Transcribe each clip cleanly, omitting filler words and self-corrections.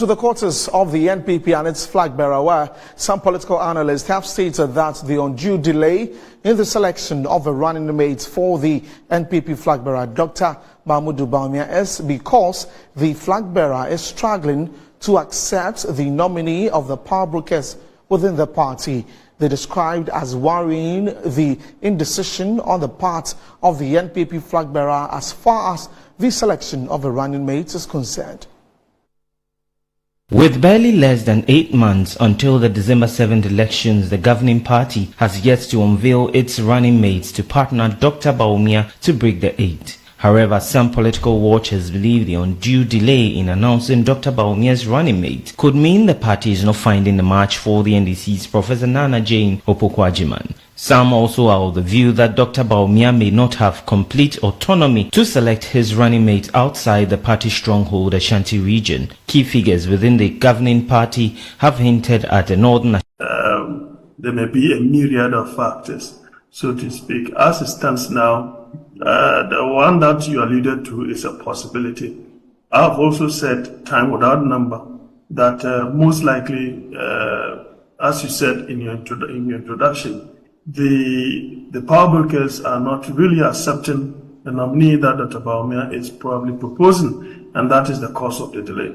To the quarters of the NPP and its flag bearer, where some political analysts have stated that the undue delay in the selection of a running mate for the NPP flag bearer, Dr. Bawumia, is because the flag bearer is struggling to accept the nominee of the power brokers within the party. They described as worrying the indecision on the part of the NPP flag bearer as far as the selection of a running mate is concerned. With barely less than 8 months until the December 7th elections, the governing party has yet to unveil its running mates to partner Dr. Bawumia to break the 8. However, some political watchers believe the undue delay in announcing Dr. Bawumia's running mate could mean the party is not finding a match for the NDC's Professor Nana Jane Opoku-Agyeman. Some also are of the view that Dr. Bawumia may not have complete autonomy to select his running mate outside the party stronghold Ashanti region. Key figures within the governing party have hinted at a northern... There may be a myriad of factors, so to speak. As it stands now, the one that you alluded to is a possibility. I've also said, time without number, that most likely, as you said in your introduction, the power brokers are not really accepting the nominee that Dr. Bawumia is probably proposing, and that is the cause of the delay.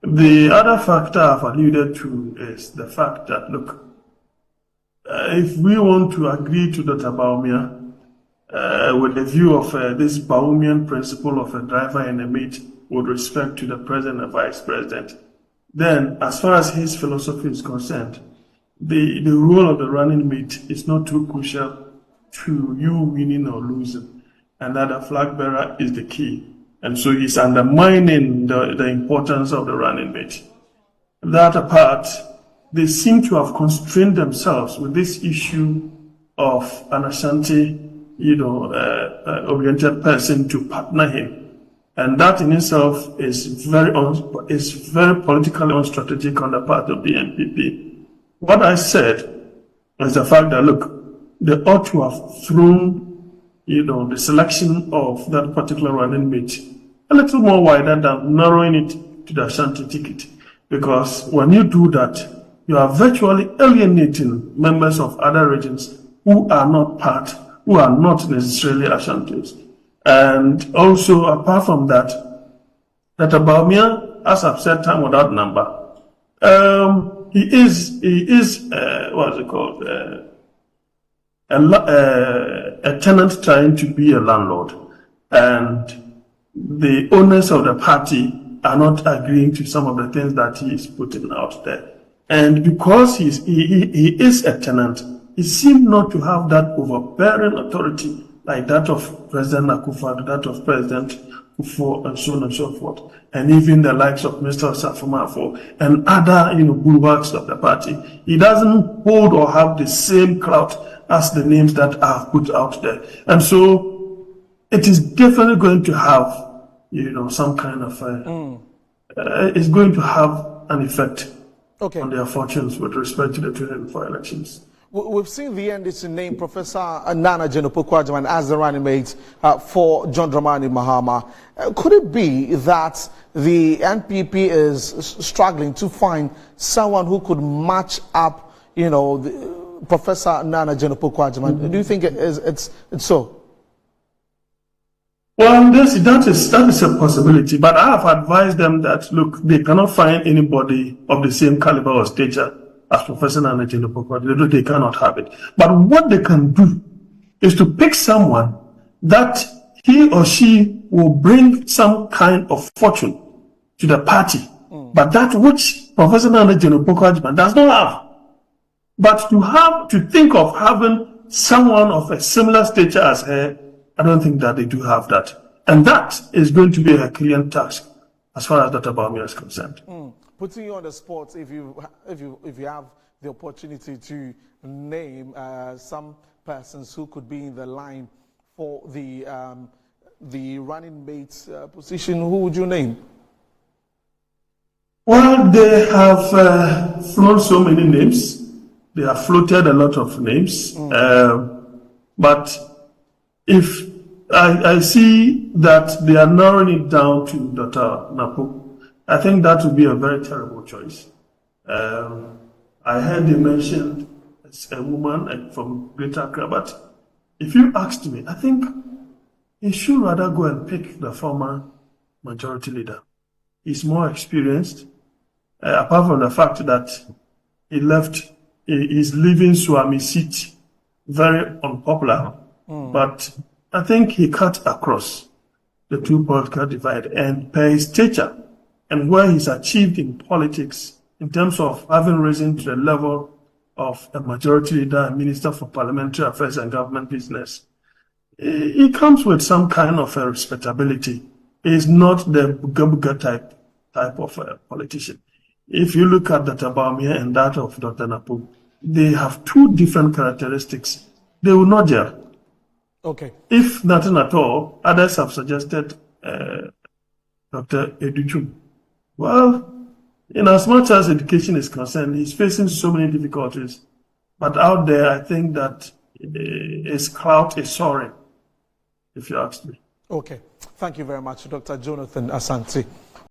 The other factor I've alluded to is the fact that, look, if we want to agree to Dr. Bawumia with the view of this Bawumian principle of a driver and a mate with respect to the president and vice president, then as far as his philosophy is concerned, the role of the running mate is not too crucial to you winning or losing, and that the flag bearer is the key. And so he's undermining the importance of the running mate. That apart, they seem to have constrained themselves with this issue of an Ashanti, oriented person to partner him. And that in itself is very politically unstrategic on the part of the NPP. What I said is the fact that, look, they ought to have thrown, the selection of that particular running mate a little more wider than narrowing it to the Ashanti ticket. Because when you do that, you are virtually alienating members of other regions who are not necessarily Ashantis. And also, apart from that, Dr. Bawumia, as I've said, time without number, he is what's it called? A tenant trying to be a landlord, and the owners of the party are not agreeing to some of the things that he is putting out there. And because he is a tenant, he seems not to have that overbearing authority like that of President Akufo, that of President Kufuor, and so on and so forth, and even the likes of Mr. Safumafo and other, bulwarks of the party. He doesn't hold or have the same clout as the names that are put out there, and so it is definitely going to have, some kind of, it's going to have an effect on their fortunes with respect to the 2024 elections. We've seen the NDC name Professor Nana Jane Opoku-Agyeman as the running mate for John Dramani Mahama. Could it be that the NPP is struggling to find someone who could match up, Professor Nana Jane Opoku-Agyeman? Do you think it's so? Well, that is a possibility, but I have advised them that, look, they cannot find anybody of the same caliber or stature as Professor Nana Jane Opoku-Agyeman. They cannot have it. But what they can do is to pick someone that he or she will bring some kind of fortune to the party, but that which Professor Nana Jane Opoku-Agyeman does not have. But to think of having someone of a similar stature as her, I don't think that they do have that. And that is going to be a Herculean task as far as Dr. Bawumia is concerned. Putting you on the spot, if you have the opportunity to name some persons who could be in the line for the running mate position, who would you name? Well, they have flown so many names. They have floated a lot of names. But if I see that they are narrowing it down to Dr. Napo, I think that would be a very terrible choice. I heard they mentioned a woman from Greater Accra, but if you asked me, I think he should rather go and pick the former majority leader. He's more experienced, apart from the fact that he's leaving Swami seat very unpopular. But I think he cut across the two political divide, and per his stature and where he's achieved in politics in terms of having risen to the level of a majority leader and minister for parliamentary affairs and government business, he comes with some kind of a respectability. He's not the buga type of a politician. If you look at Dr. Bawumia and that of Dr. Napo, they have two different characteristics. They will not gel. Okay. If nothing at all, others have suggested Dr. Educhum. Well, in as much as education is concerned, he's facing so many difficulties. But out there, I think that his clout is soaring, if you ask me. Okay. Thank you very much, Dr. Jonathan Asante.